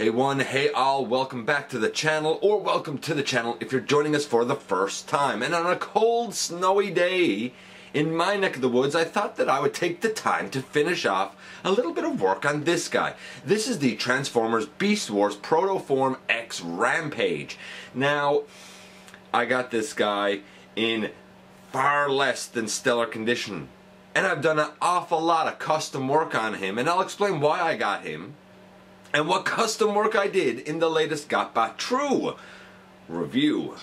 Hey one, hey all, welcome back to the channel, or welcome to the channel if you're joining us for the first time. And on a cold, snowy day in my neck of the woods, I thought that I would take the time to finish off a little bit of work on this guy. This is the Transformers Beast Wars Protoform X Rampage. Now, I got this guy in far less than stellar condition, and I've done an awful lot of custom work on him, and I'll explain why I got him and what custom work I did in the latest GotBot True review.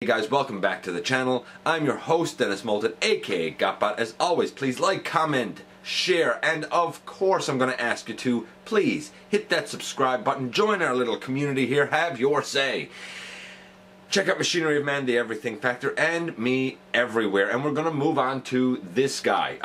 Hey guys, welcome back to the channel. I'm your host, Dennis Moulton, aka GotBot. As always, please like, comment, share, and of course I'm going to ask you to please hit that subscribe button, join our little community here, have your say. Check out Machinery of Man, the Everything Factor, and me everywhere. And we're going to move on to this guy.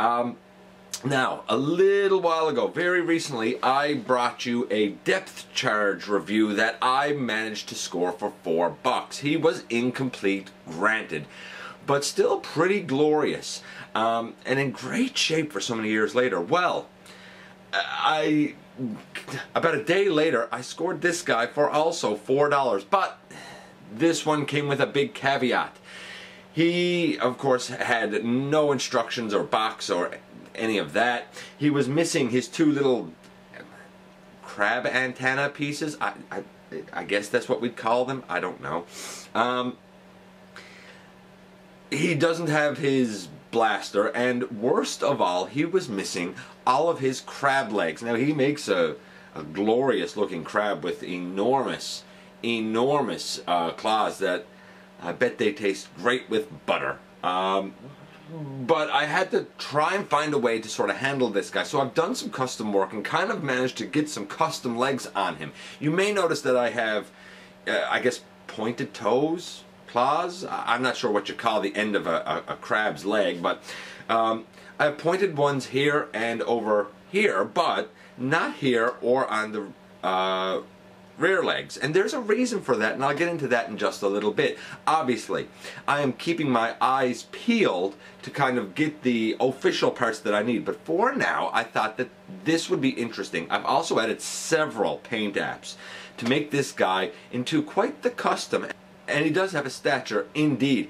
Now, a little while ago, very recently, I brought you a depth charge review that I managed to score for $4. He was incomplete, granted, but still pretty glorious, and in great shape for so many years later. Well, about a day later, I scored this guy for also $4, but this one came with a big caveat. He, of course, had no instructions or box or any of that. He was missing his two little crab antenna pieces. I guess that's what we'd call them. I don't know. He doesn't have his blaster, and worst of all, he was missing all of his crab legs. Now, he makes a glorious looking crab with enormous claws that I bet they taste great with butter. But I had to try and find a way to sort of handle this guy. So I've done some custom work and kind of managed to get some custom legs on him. You may notice that I have, I guess, pointed toes, claws. I'm not sure what you call the end of a crab's leg, but I have pointed ones here and over here, but not here or on the rear legs. And there's a reason for that, and I'll get into that in just a little bit. Obviously, I am keeping my eyes peeled to kind of get the official parts that I need, but for now I thought that this would be interesting. I've also added several paint apps to make this guy into quite the custom, and he does have a stature indeed.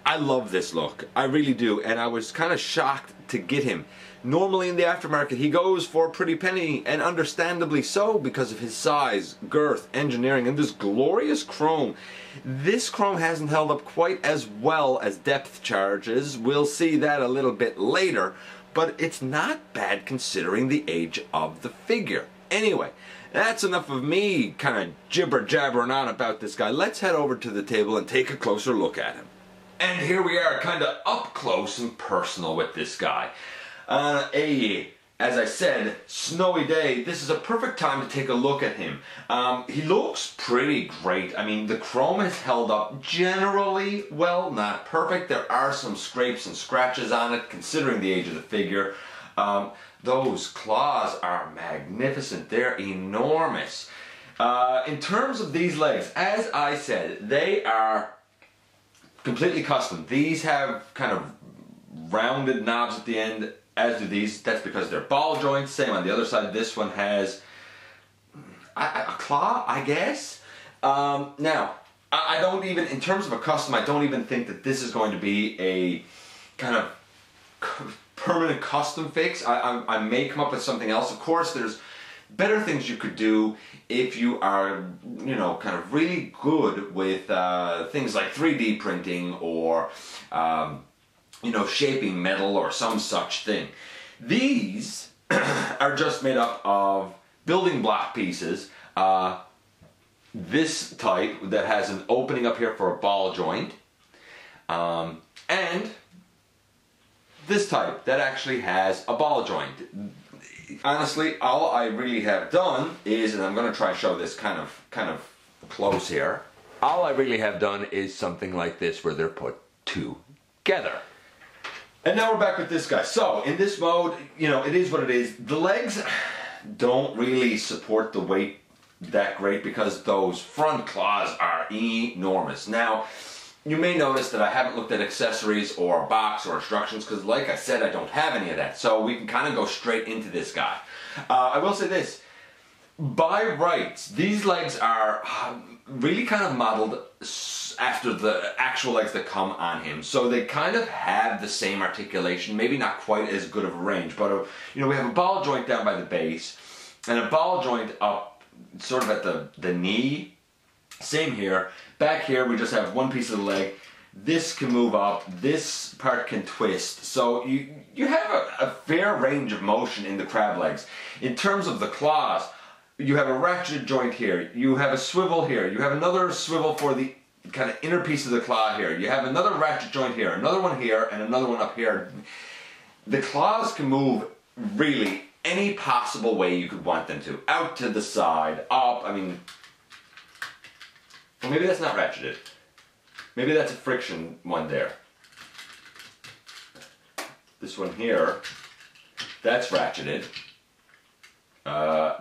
I love this look, I really do, and I was kind of shocked to get him. Normally in the aftermarket he goes for a pretty penny, and understandably so, because of his size, girth, engineering, and this glorious chrome. This chrome hasn't held up quite as well as depth charges. We'll see that a little bit later, but it's not bad considering the age of the figure. Anyway, that's enough of me kind of jibber-jabbering on about this guy. Let's head over to the table and take a closer look at him. And here we are, kind of up close and personal with this guy. As I said, snowy day. This is a perfect time to take a look at him. He looks pretty great. I mean, the chrome has held up generally well, not perfect. There are some scrapes and scratches on it, considering the age of the figure. Those claws are magnificent. They're enormous. In terms of these legs, as I said, they are completely custom. These have kind of rounded knobs at the end, as do these. That's because they're ball joints. Same on the other side. This one has a claw, I guess. Now, I don't even, in terms of a custom, I don't even think that this is going to be a kind of permanent custom fix. I may come up with something else. Of course, there's better things you could do if you are, you know, kind of really good with things like 3D printing or you know, shaping metal or some such thing. These are just made up of building block pieces. This type that has an opening up here for a ball joint, and this type that actually has a ball joint. Honestly, all I really have done is, and I'm going to try and show this kind of close here. All I really have done is something like this, where they're put together. And now we're back with this guy. So, in this mode, you know, it is what it is. The legs don't really support the weight that great because those front claws are enormous. Now, you may notice that I haven't looked at accessories or box or instructions because, like I said, I don't have any of that. So we can kind of go straight into this guy. I will say this. By rights, these legs are really kind of modeled after the actual legs that come on him. So they kind of have the same articulation, maybe not quite as good of a range, but you know, we have a ball joint down by the base and a ball joint up sort of at the knee. Same here. Back here we just have one piece of the leg. This can move up, this part can twist. So you have a fair range of motion in the crab legs. In terms of the claws, you have a ratchet joint here, you have a swivel here, you have another swivel for the kind of inner piece of the claw here, you have another ratchet joint here, another one here, and another one up here. The claws can move really any possible way you could want them to. Out to the side, up, I mean, well, maybe that's not ratcheted. Maybe that's a friction one there. This one here, that's ratcheted.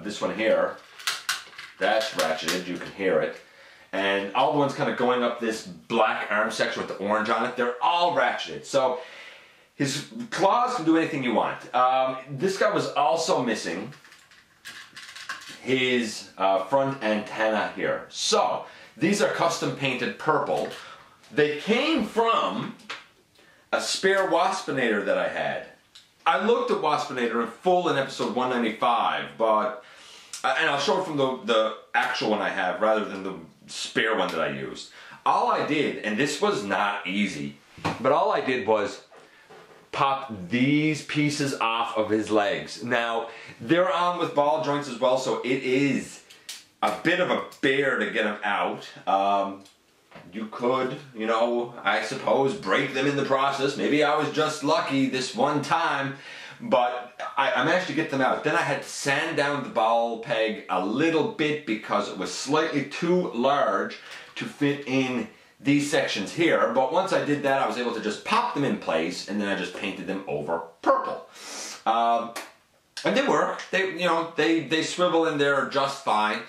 This one here, that's ratcheted, you can hear it. And all the ones kind of going up this black arm section with the orange on it, they're all ratcheted. So his claws can do anything you want. This guy was also missing his front antenna here. So these are custom painted purple. They came from a spare Waspinator that I had. I looked at Waspinator in full in episode 195, but, and I'll show it from the actual one I have rather than the spare one that I used. All I did, and this was not easy, but all I did was pop these pieces off of his legs. Now, they're on with ball joints as well, so it is a bit of a bear to get them out. You could, you know, I suppose break them in the process. Maybe I was just lucky this one time, but I managed to get them out. Then I had to sand down the ball peg a little bit because it was slightly too large to fit in these sections here. But once I did that, I was able to just pop them in place, and then I just painted them over purple. And they work. They swivel in there just fine.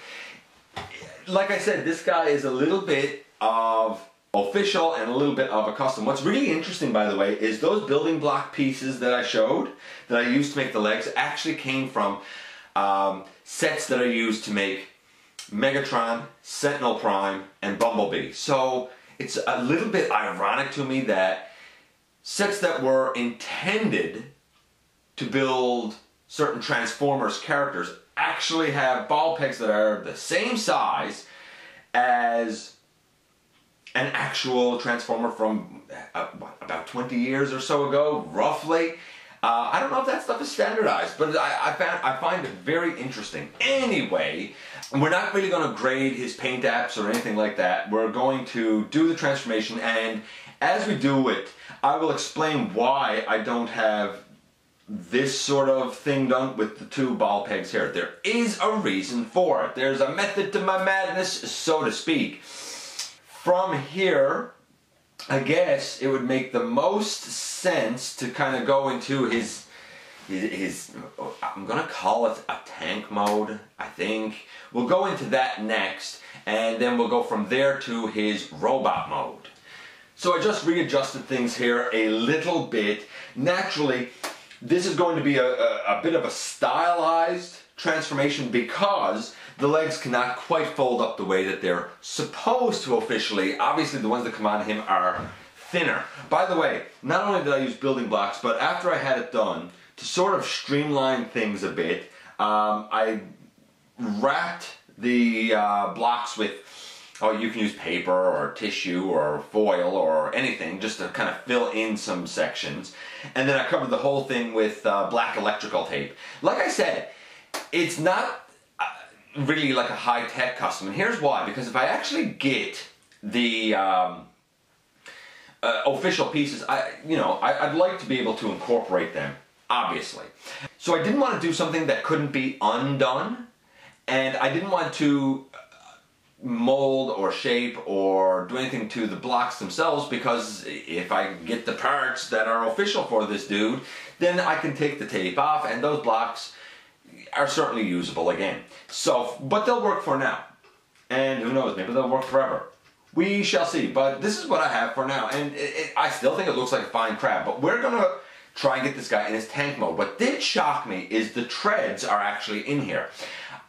Like I said, this guy is a little bit of official and a little bit of a custom. What's really interesting, by the way, is those building block pieces that I showed, that I used to make the legs, actually came from sets that I used to make Megatron, Sentinel Prime, and Bumblebee. So it's a little bit ironic to me that sets that were intended to build certain Transformers characters actually have ball pegs that are the same size as an actual Transformer from about 20 years or so ago, roughly. I don't know if that stuff is standardized, but I find it very interesting. Anyway, we're not really going to grade his paint apps or anything like that. We're going to do the transformation, and as we do it, I will explain why I don't have this sort of thing done with the two ball pegs here. There is a reason for it. There's a method to my madness, so to speak. From here, I guess it would make the most sense to kind of go into his I'm gonna call it a tank mode, I think. We'll go into that next, and then we'll go from there to his robot mode. So I just readjusted things here a little bit. Naturally, this is going to be a bit of a stylized transformation because the legs cannot quite fold up the way that they're supposed to officially. Obviously, the ones that come on him are thinner. By the way, not only did I use building blocks, but after I had it done, to sort of streamline things a bit, I wrapped the blocks with, you can use paper or tissue or foil or anything just to kind of fill in some sections. And then I covered the whole thing with black electrical tape. Like I said, it's not really like a high-tech custom, and here's why. Because if I actually get the official pieces, I'd like to be able to incorporate them, obviously. So I didn't want to do something that couldn't be undone, and I didn't want to mold or shape or do anything to the blocks themselves, because if I get the parts that are official for this dude, then I can take the tape off, and those blocks, are certainly usable again. So, but they'll work for now. And who knows, maybe they'll work forever. We shall see, but this is what I have for now. And I still think it looks like a fine crab, but we're going to try and get this guy in his tank mode. What did shock me is the treads are actually in here.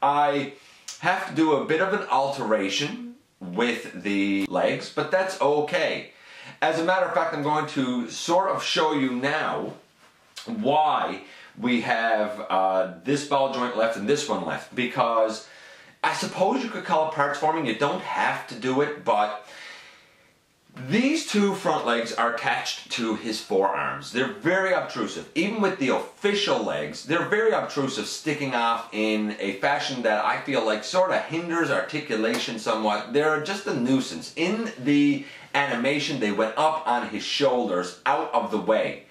I have to do a bit of an alteration with the legs, but that's okay. As a matter of fact, I'm going to sort of show you now why we have this ball joint left and this one left, because I suppose you could call it parts forming. You don't have to do it, but these two front legs are attached to his forearms. They're very obtrusive. Even with the official legs, they're very obtrusive, sticking off in a fashion that I feel like sort of hinders articulation somewhat. They're just a nuisance. In the animation, they went up on his shoulders, out of the way.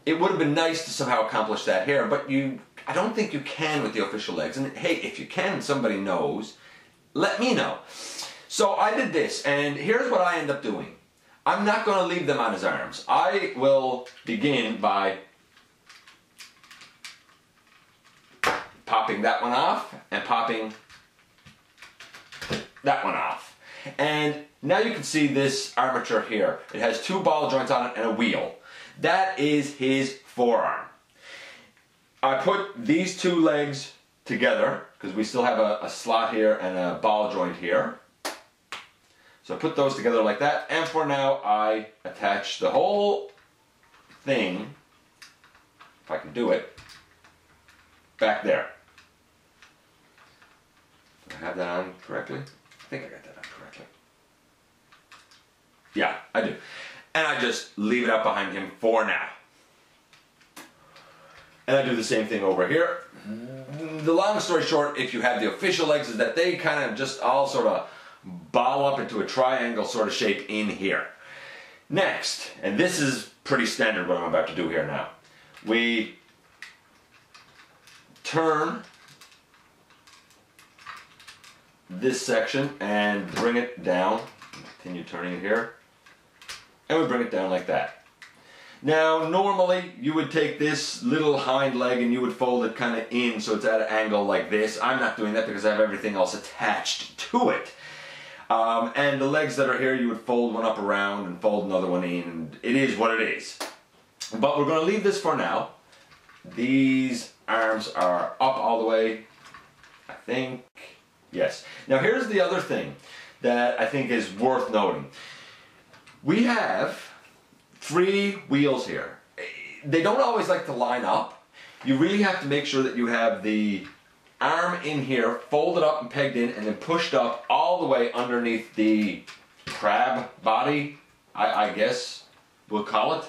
It would have been nice to somehow accomplish that here, but I don't think you can with the official legs. And hey, if you can, somebody knows, let me know. So I did this, and here's what I end up doing. I'm not going to leave them on his arms. I will begin by popping that one off and popping that one off. And now you can see this armature here. It has two ball joints on it and a wheel. That is his forearm. I put these two legs together because we still have a slot here and a ball joint here. So I put those together like that, and for now I attach the whole thing, if I can do it, back there. Do I have that on correctly? I think I got that on correctly. Yeah, I do. And I just leave it up behind him for now. And I do the same thing over here. The long story short, if you have the official legs, is that they kind of just all sort of ball up into a triangle sort of shape in here. Next, and this is pretty standard what I'm about to do here now, we turn this section and bring it down. Continue turning it here, and we bring it down like that. Now normally you would take this little hind leg and you would fold it kind of in so it's at an angle like this. I'm not doing that because I have everything else attached to it. And the legs that are here, you would fold one up around and fold another one in, and it is what it is. But we're going to leave this for now. These arms are up all the way, I think. Yes. Now here's the other thing that I think is worth noting. We have 3 wheels here. They don't always like to line up. You really have to make sure that you have the arm in here, folded up and pegged in, and then pushed up all the way underneath the crab body, I guess we'll call it.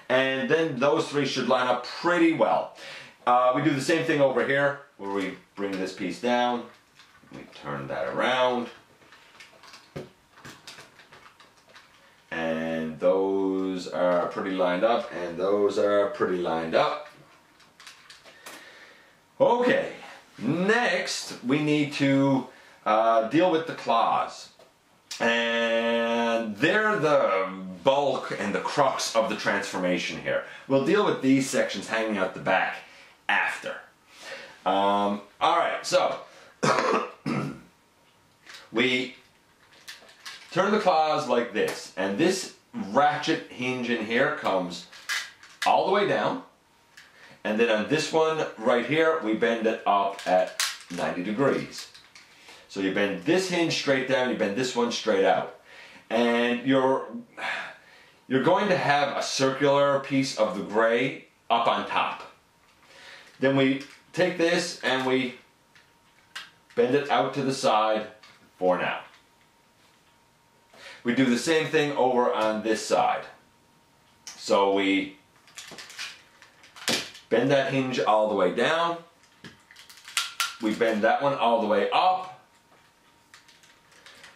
And then those 3 should line up pretty well. We do the same thing over here, where we bring this piece down, we turn that around, and those are pretty lined up, and those are pretty lined up. Okay. Next, we need to deal with the claws. And they're the bulk and the crux of the transformation here. We'll deal with these sections hanging out the back after. Alright, so we turn the claws like this, and this ratchet hinge in here comes all the way down. And then on this one right here, we bend it up at 90 degrees. So you bend this hinge straight down, you bend this one straight out. And you're going to have a circular piece of the gray up on top. Then we take this and we bend it out to the side for now. We do the same thing over on this side. So we bend that hinge all the way down. We bend that one all the way up.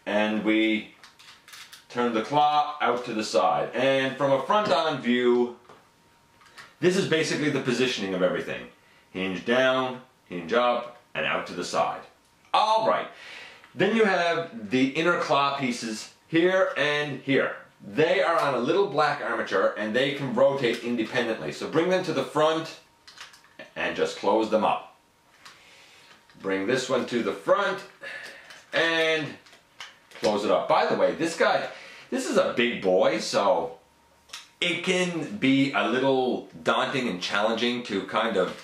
And we turn the claw out to the side. And from a front-on view, this is basically the positioning of everything. Hinge down, hinge up, and out to the side. Alright. Then you have the inner claw pieces here and here. They are on a little black armature and they can rotate independently. So bring them to the front and just close them up. bring this one to the front and close it up. By the way, this guy, this is a big boy, so it can be a little daunting and challenging to kind of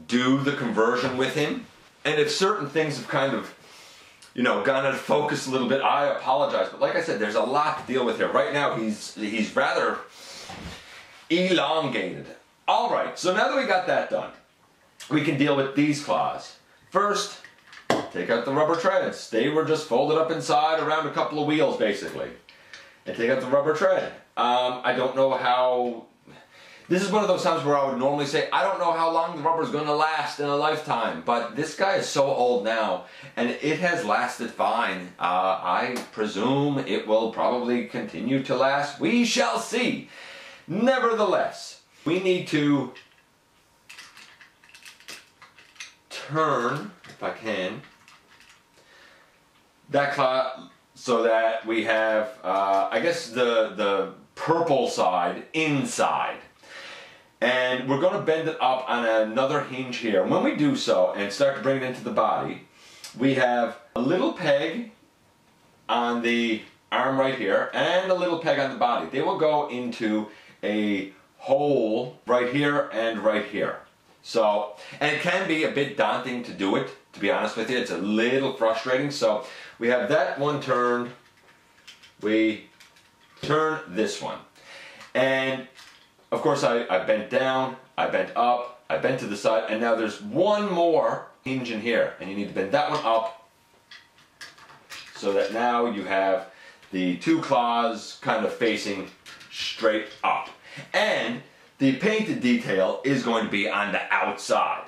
do the conversion with him. And if certain things have kind of, you know, gone out of focus a little bit, I apologize. But like I said, there's a lot to deal with here. Right now, he's rather elongated. All right, so now that we got that done, we can deal with these claws. First, take out the rubber treads. They were just folded up inside around a couple of wheels, basically. And take out the rubber tread. I don't know how... This is one of those times where I would normally say, I don't know how long the rubber is going to last in a lifetime. But this guy is so old now, and it has lasted fine. I presume it will probably continue to last. We shall see. Nevertheless, we need to turn, if I can, that claw so that we have, I guess, the purple side inside. And we're going to bend it up on another hinge here. When we do so and start to bring it into the body, we have a little peg on the arm right here and a little peg on the body. They will go into a hole right here and right here. So, and it can be a bit daunting to do it, to be honest with you. It's a little frustrating. So we have that one turned. We turn this one. And of course, I bent down, I bent up, I bent to the side, and now there's one more hinge in here, and you need to bend that one up so that now you have the two claws kind of facing straight up. And the painted detail is going to be on the outside.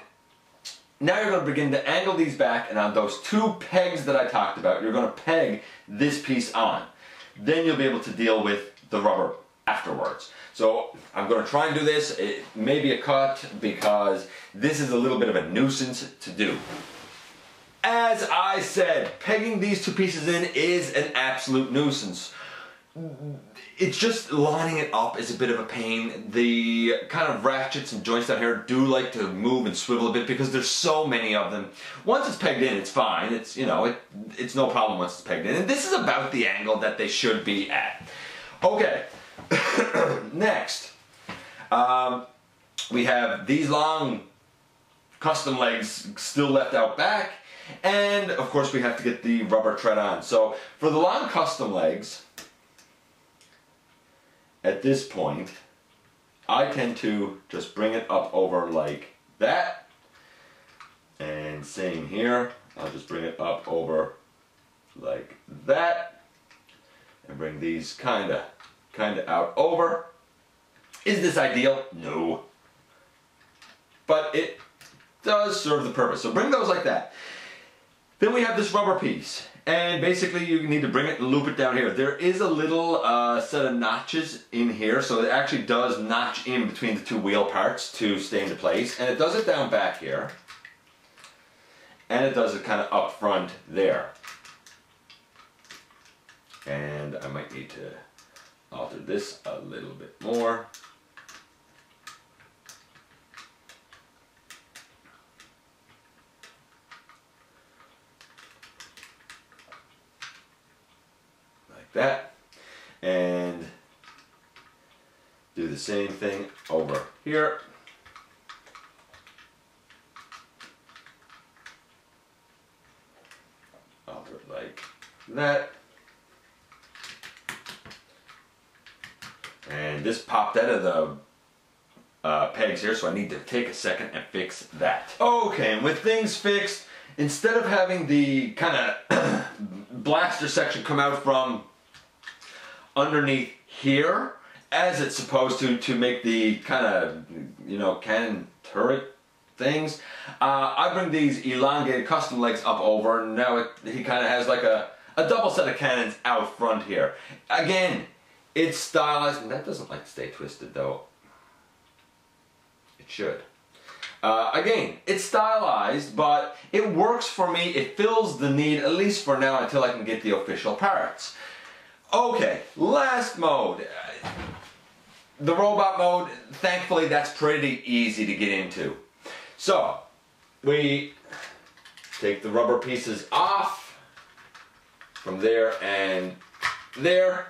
Now you're going to begin to angle these back, and on those two pegs that I talked about, you're going to peg this piece on. Then you'll be able to deal with the rubber afterwards. So I'm going to try and do this. It may be a cut because this is a little bit of a nuisance to do. As I said, pegging these two pieces in is an absolute nuisance. It's just lining it up is a bit of a pain. The kind of ratchets and joints down here do like to move and swivel a bit because there's so many of them. Once it's pegged in, it's fine. It's, you know, it's no problem once it's pegged in. And this is about the angle that they should be at. Okay. Next, we have these long custom legs still left out back, and of course we have to get the rubber tread on. So for the long custom legs, at this point, I tend to just bring it up over like that, and same here, I'll just bring it up over like that, and bring these kind of out over. Is this ideal? No. But it does serve the purpose. So bring those like that. Then we have this rubber piece. And basically you need to bring it and loop it down here. There is a little set of notches in here. So it actually does notch in between the two wheel parts to stay into place. And it does it down back here. And it does it kind of up front there. And I might need to alter this a little bit more. Like that. And do the same thing over here. Alter it like that. And this popped out of the pegs here, so I need to take a second and fix that. Okay, and with things fixed, instead of having the kind of blaster section come out from underneath here, as it's supposed to make the kind of, you know, cannon turret things, I bring these elongated custom legs up over, and now he kind of has like a double set of cannons out front here. Again, it's stylized, and that doesn't like to stay twisted though. It should. Again, it's stylized, but it works for me. It fills the need, at least for now, until I can get the official parts. Okay, last mode. The robot mode, thankfully that's pretty easy to get into. So, we take the rubber pieces off from there and there.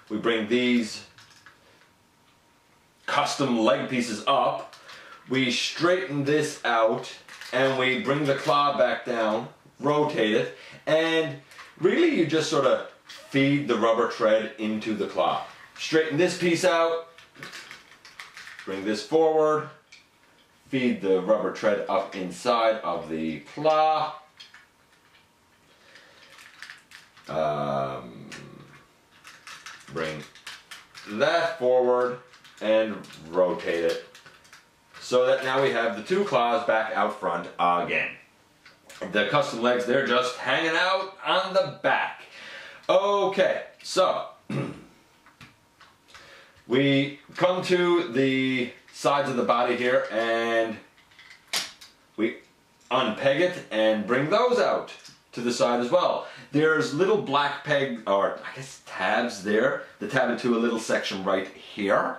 We bring these custom leg pieces up. We straighten this out and we bring the claw back down, rotate it, and really you just sort of feed the rubber tread into the claw. Straighten this piece out, bring this forward, feed the rubber tread up inside of the claw. Bring that forward and rotate it so that now we have the two claws back out front again. The custom legs, they're just hanging out on the back. Okay, so we come to the sides of the body here and we unpeg it and bring those out to the side as well. There's little black peg, or I guess tabs there, that tab into a little section right here.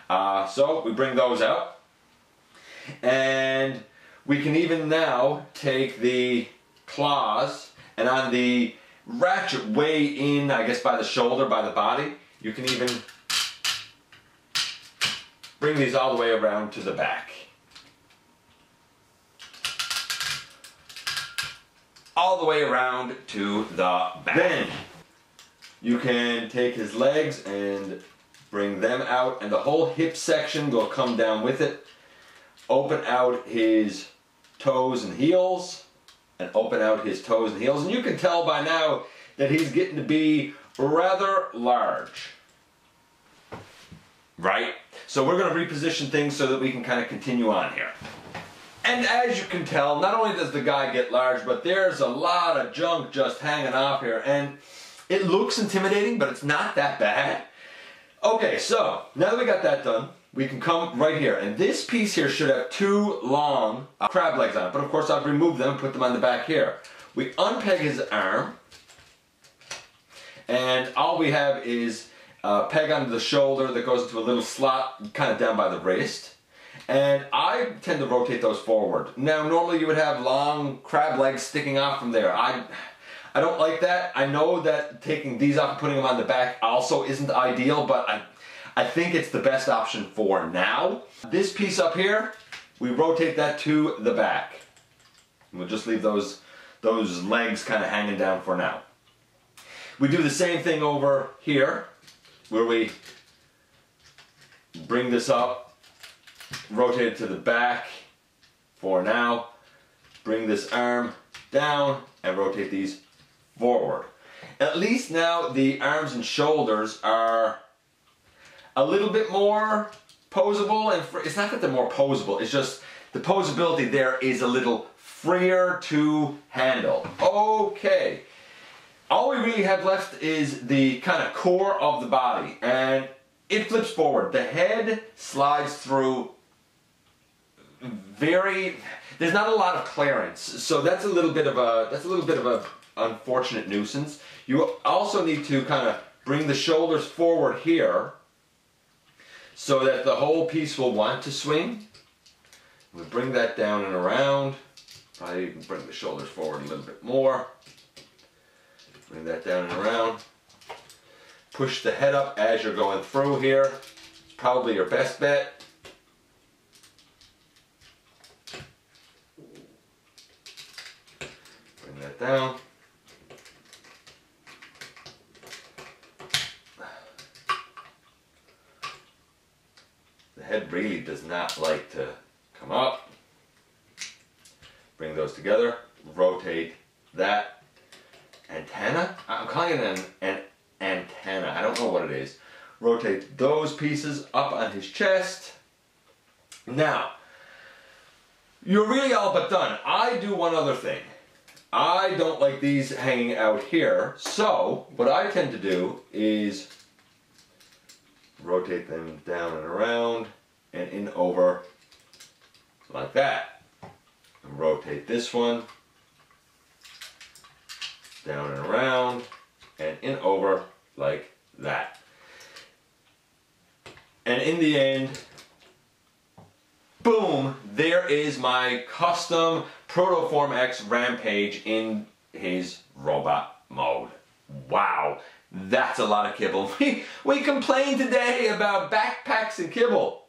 So we bring those out. And we can even now take the claws and on the ratchet way in, I guess by the shoulder, by the body, you can even bring these all the way around to the back. All the way around to the back. Then you can take his legs and bring them out and the whole hip section will come down with it. Open out his toes and heels, and open out his toes and heels, and you can tell by now that he's getting to be rather large. Right? So we're going to reposition things so that we can kind of continue on here. And as you can tell, not only does the guy get large, but there's a lot of junk just hanging off here, and it looks intimidating, but it's not that bad. Okay, so now that we got that done, we can come right here, and this piece here should have two long crab legs on it, but of course I've removed them and put them on the back here. We unpeg his arm, and all we have is a peg onto the shoulder that goes into a little slot kind of down by the wrist, and I tend to rotate those forward. Now normally you would have long crab legs sticking off from there. I don't like that. I know that taking these off and putting them on the back also isn't ideal, but I think it's the best option for now. This piece up here, we rotate that to the back. And we'll just leave those legs kind of hanging down for now. We do the same thing over here, where we bring this up, rotate it to the back for now, bring this arm down, and rotate these forward. At least now the arms and shoulders are a little bit more posable, and it's not that they're more posable, it's just the posability there is a little freer to handle. Okay, all we really have left is the kind of core of the body, and it flips forward. The head slides through there's not a lot of clearance, so that's a little bit of a unfortunate nuisance. You also need to kind of bring the shoulders forward here so that the whole piece will want to swing. We bring that down and around. Probably even bring the shoulders forward a little bit more. Bring that down and around. Push the head up as you're going through here. It's probably your best bet. Bring that down. The head really does not like to come up. Bring those together. Rotate that antenna. I'm calling it an antenna. I don't know what it is. Rotate those pieces up on his chest. Now, you're really all but done. I do one other thing. I don't like these hanging out here, so what I tend to do is rotate them down and around and in over like that. And rotate this one down and around and in over like that. And in the end, boom, there is my custom Protoform X Rampage in his robot mode. Wow, that's a lot of kibble. We complained today about backpacks and kibble.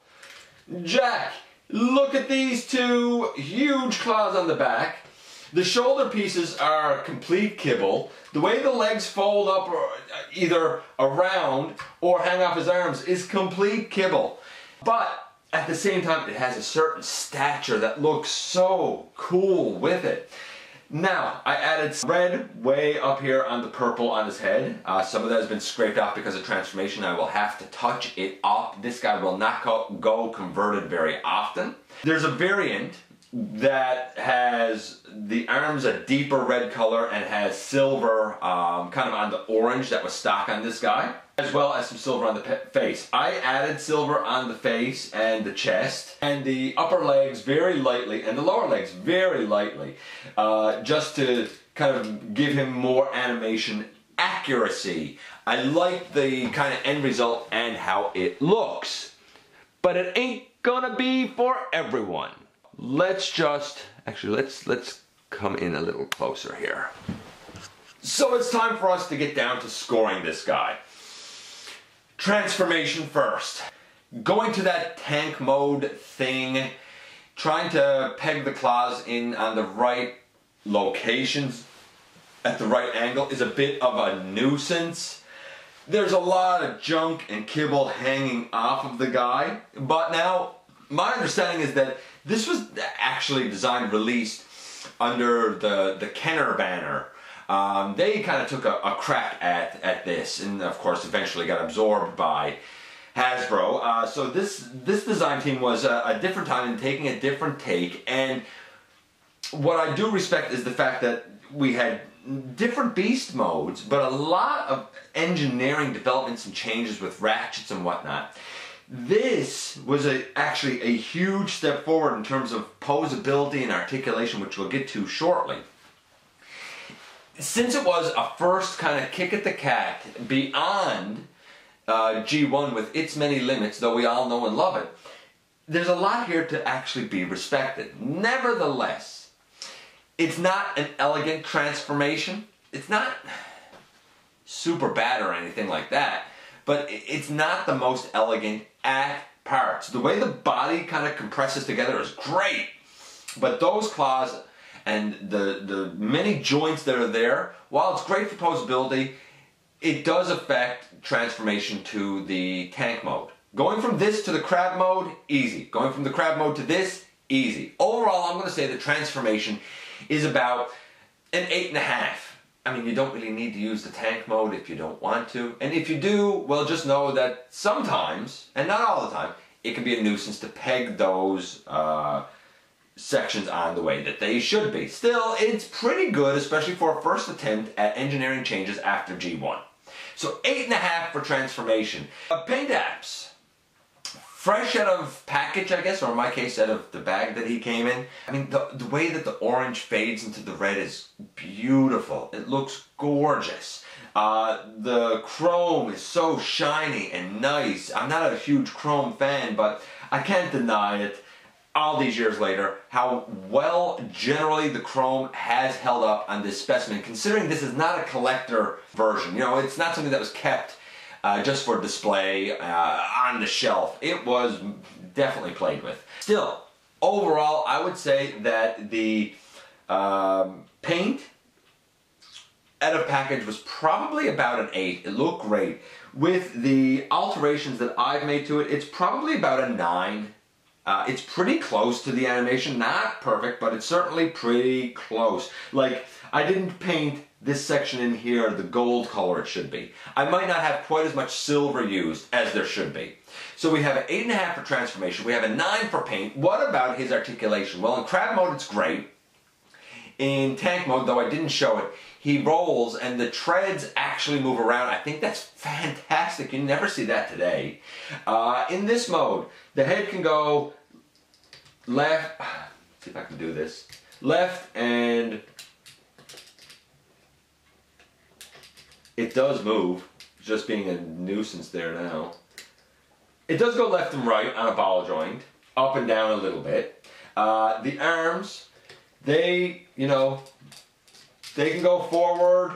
Jack, look at these two huge claws on the back. The shoulder pieces are complete kibble. The way the legs fold up or either around or hang off his arms is complete kibble. But at the same time, it has a certain stature that looks so cool with it. Now, I added some red way up here on the purple on his head. Some of that has been scraped off because of transformation. I will have to touch it up. This guy will not go converted very often. There's a variant that has the arms a deeper red color and has silver kind of on the orange that was stock on this guy, as well as some silver on the face. I added silver on the face and the chest and the upper legs very lightly and the lower legs very lightly, just to kind of give him more animation accuracy. I like the kind of end result and how it looks, but it ain't gonna be for everyone. Let's come in a little closer here. So it's time for us to get down to scoring this guy. Transformation first. Going to that tank mode thing, trying to peg the claws in on the right locations at the right angle is a bit of a nuisance. There's a lot of junk and kibble hanging off of the guy, but now my understanding is that this was actually designed, released under the Kenner banner. They kind of took a crack at this, and of course eventually got absorbed by Hasbro. So this design team was a different time and taking a different take, and what I do respect is the fact that we had different beast modes, but a lot of engineering developments and changes with ratchets and whatnot. This was actually a huge step forward in terms of posability and articulation, which we'll get to shortly. Since it was a first kind of kick at the cat beyond G1 with its many limits, though we all know and love it, there's a lot here to actually be respected. Nevertheless, it's not an elegant transformation. It's not super bad or anything like that, but it's not the most elegant at parts. The way the body kind of compresses together is great, but those claws and the many joints that are there, while it's great for posability, it does affect transformation to the tank mode. Going from this to the crab mode, easy. Going from the crab mode to this, easy. Overall, I'm going to say the transformation is about an 8.5. I mean, you don't really need to use the tank mode if you don't want to. And if you do, well, just know that sometimes, and not all the time, it can be a nuisance to peg those sections on the way that they should be. Still, it's pretty good, especially for a first attempt at engineering changes after G1. So 8.5 for transformation. Paint apps. Fresh out of package, I guess, or in my case, out of the bag that he came in. I mean, the way that the orange fades into the red is beautiful. It looks gorgeous. The chrome is so shiny and nice. I'm not a huge chrome fan, but I can't deny it, all these years later, how well generally the chrome has held up on this specimen, considering this is not a collector version. You know, it's not something that was kept just for display on the shelf. It was definitely played with. Still, overall, I would say that the paint out of package was probably about an 8. It looked great. With the alterations that I've made to it, it's probably about a 9. It's pretty close to the animation. Not perfect, but it's certainly pretty close. Like, I didn't paint this section in here the gold color it should be. I might not have quite as much silver used as there should be. So we have an 8.5 for transformation. We have a 9 for paint. What about his articulation? Well, in crab mode, it's great. In tank mode, though I didn't show it, he rolls and the treads actually move around. I think that's fantastic. You never see that today. In this mode, the head can go left. Let's see if I can do this. Left, and it does move, just being a nuisance there now. It does go left and right on a ball joint, up and down a little bit. The arms they, you know, they can go forward.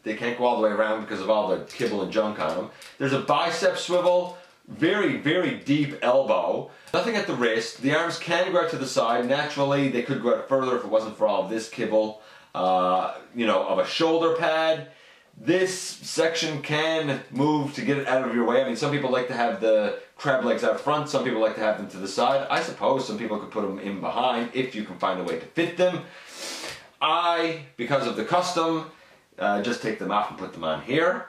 They can't go all the way around because of all the kibble and junk on them. There's a bicep swivel, very, very deep elbow. Nothing at the wrist. The arms can go out to the side. Naturally, they could go out further if it wasn't for all of this kibble, you know, of a shoulder pad. This section can move to get it out of your way. I mean, some people like to have the crab legs out front. Some people like to have them to the side. I suppose some people could put them in behind if you can find a way to fit them. Because of the custom, just take them off and put them on here.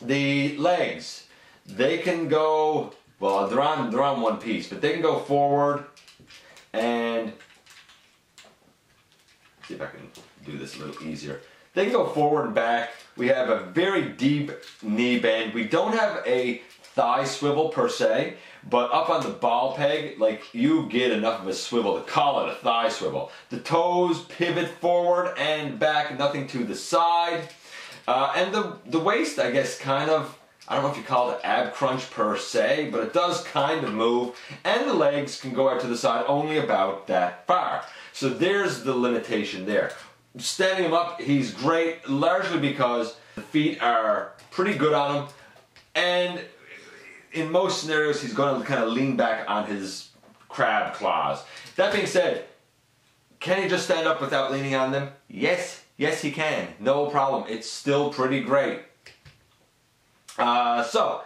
The legs, they can go, well, they're on one piece, but they can go forward and, see if I can do this a little easier. They can go forward and back. We have a very deep knee bend. We don't have a thigh swivel per se, but up on the ball peg, like, you get enough of a swivel to call it a thigh swivel. The toes pivot forward and back, nothing to the side. And the waist, I guess, kind of, I don't know if you call it ab crunch per se, but it does kind of move. And the legs can go out to the side only about that far. So there's the limitation there. Standing him up, he's great, largely because the feet are pretty good on him. And in most scenarios, he's going to kind of lean back on his crab claws. That being said, can he just stand up without leaning on them? Yes, yes he can. No problem. It's still pretty great. So,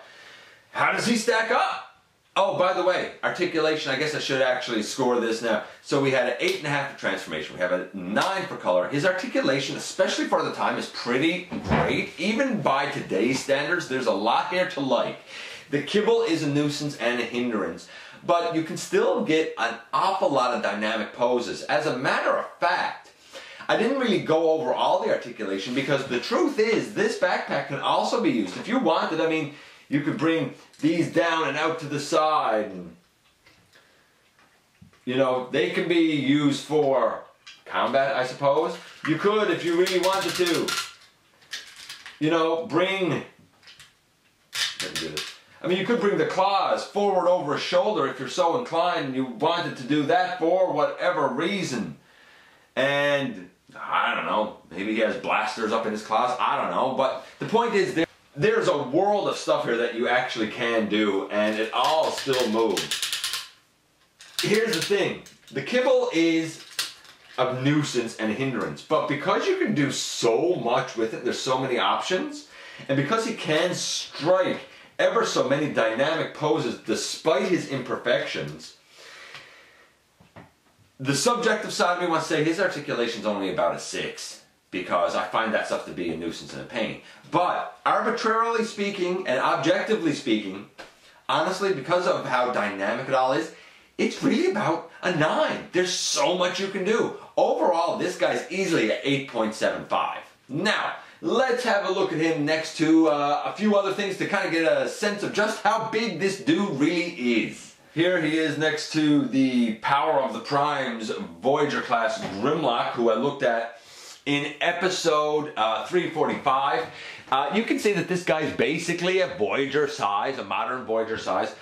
how does he stack up? Oh, by the way, articulation, I guess I should actually score this now. So we had an 8.5 for transformation. We have a 9 for color. His articulation, especially for the time, is pretty great. Even by today's standards, there's a lot here to like. The kibble is a nuisance and a hindrance, but you can still get an awful lot of dynamic poses. As a matter of fact, I didn't really go over all the articulation because the truth is this backpack can also be used. If you wanted, I mean, you could bring these down and out to the side. And, you know, they can be used for combat, I suppose. You could, if you really wanted to, you know, bring... I mean, you could bring the claws forward over a shoulder if you're so inclined and you wanted to do that for whatever reason. And, I don't know, maybe he has blasters up in his claws, I don't know. But the point is, there's a world of stuff here that you actually can do, and it all still moves. Here's the thing. The kibble is a nuisance and a hindrance, but because you can do so much with it, there's so many options, and because he can strike ever so many dynamic poses despite his imperfections, the subjective side of me wants to say his articulation's only about a 6. Because I find that stuff to be a nuisance and a pain. But arbitrarily speaking and objectively speaking, honestly, because of how dynamic it all is, it's really about a 9. There's so much you can do. Overall, this guy's easily at 8.75. Now, let's have a look at him next to a few other things to kind of get a sense of just how big this dude really is. Here he is next to the Power of the Primes Voyager class Grimlock, who I looked at in episode 345. You can see that this guy's basically a Voyager size, a modern Voyager size.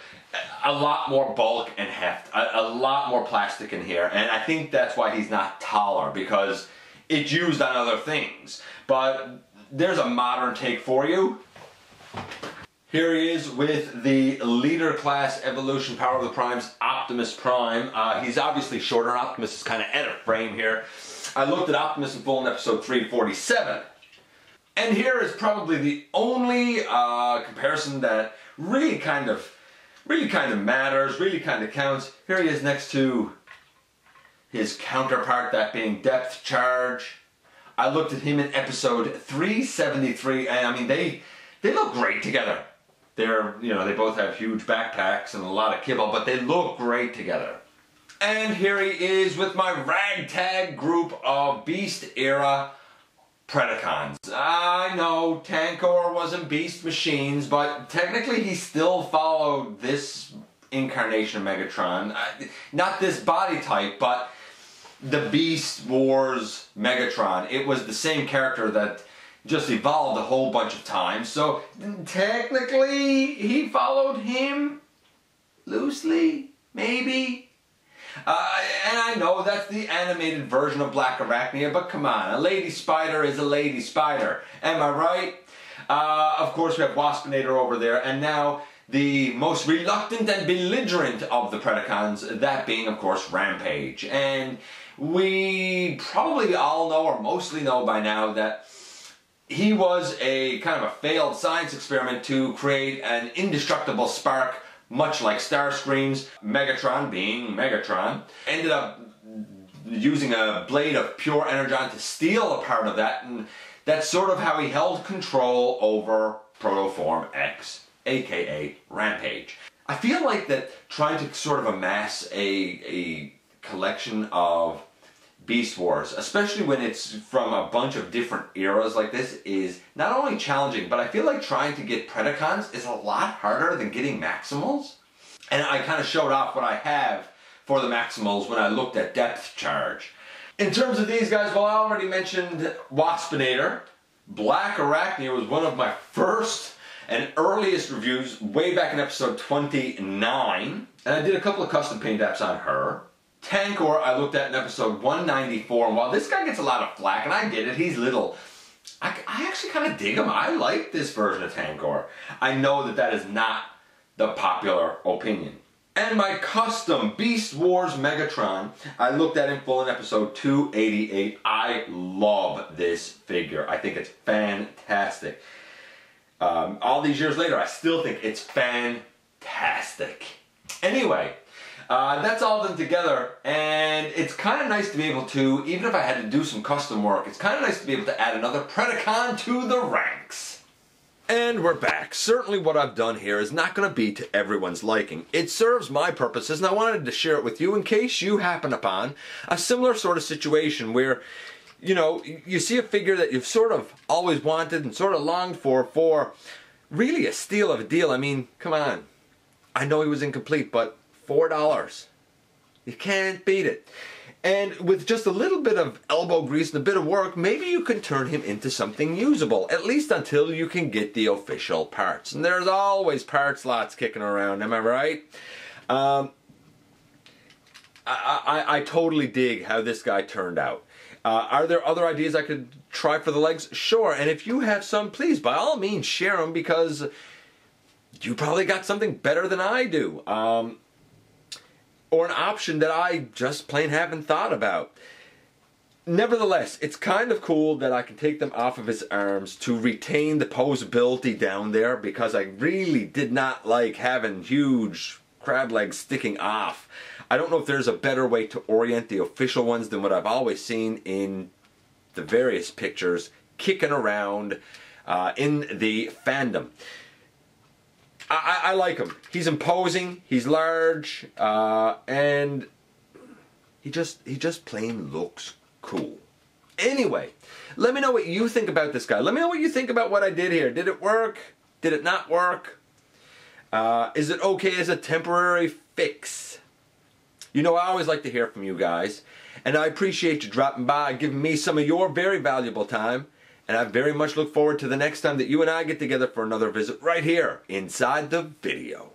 A lot more bulk and heft, a lot more plastic in here, and I think that's why he's not taller, because it's used on other things. But there's a modern take for you. Here he is with the Leader Class Evolution Power of the Primes Optimus Prime. He's obviously shorter. Optimus is kind of at a frame here. I looked at Optimus in full in episode 347. And here is probably the only comparison that really kind of matters, really kind of counts. Here he is next to his counterpart, that being Depth Charge. I looked at him in episode 373, and I mean, they look great together. They're, you know, they both have huge backpacks and a lot of kibble, but they look great together. And here he is with my ragtag group of Beast era Predacons. I know Tankor wasn't Beast machines, but technically he still followed this incarnation of Megatron. Not this body type, but the Beast Wars Megatron. It was the same character that just evolved a whole bunch of times. So technically he followed him loosely, maybe. And I know that's the animated version of Black Arachnia, but come on, a lady spider is a lady spider. Am I right? Of course, we have Waspinator over there, and now the most reluctant and belligerent of the Predacons, that being, of course, Rampage. And we probably all know, or mostly know by now, that he was a kind of a failed science experiment to create an indestructible spark, much like Starscream's. Megatron, being Megatron, ended up using a blade of pure energon to steal a part of that, and that's sort of how he held control over Protoform X, aka Rampage. I feel like that trying to sort of amass a collection of Beast Wars, especially when it's from a bunch of different eras like this, is not only challenging, but I feel like trying to get Predacons is a lot harder than getting Maximals. And I kind of showed off what I have for the Maximals when I looked at depth charge. In terms of these guys, well, I already mentioned Waspinator. Black Arachnia was one of my first and earliest reviews way back in episode 29. And I did a couple of custom paint apps on her. Tankor I looked at in episode 194, and while this guy gets a lot of flack, and I get it, he's little, I actually kind of dig him. I like this version of Tankor. I know that that is not the popular opinion. And my custom Beast Wars Megatron, I looked at in full in episode 288. I love this figure. I think it's fantastic. All these years later, I still think it's fantastic. Anyway, that's all done together, and it's kind of nice to be able to, even if I had to do some custom work, it's kind of nice to be able to add another Predacon to the ranks. And we're back. Certainly what I've done here is not going to be to everyone's liking. It serves my purposes, and I wanted to share it with you in case you happen upon a similar sort of situation where, you know, you see a figure that you've sort of always wanted and sort of longed for really a steal of a deal. I mean, come on. I know he was incomplete, but $4. You can't beat it. And with just a little bit of elbow grease and a bit of work, maybe you can turn him into something usable, at least until you can get the official parts. And there's always part slots kicking around, am I right? I totally dig how this guy turned out. Are there other ideas I could try for the legs? Sure, and if you have some, please, by all means, share them, because you probably got something better than I do. Or an option that I just plain haven't thought about. Nevertheless, it's kind of cool that I can take them off of his arms to retain the posability down there, because I really did not like having huge crab legs sticking off. I don't know if there's a better way to orient the official ones than what I've always seen in the various pictures kicking around in the fandom. I like him. He's imposing, he's large, and he just plain looks cool. Anyway, let me know what you think about this guy. Let me know what you think about what I did here. Did it work? Did it not work? Is it okay as a temporary fix? You know, I always like to hear from you guys, and I appreciate you dropping by, giving me some of your very valuable time. And I very much look forward to the next time that you and I get together for another visit right here inside the video.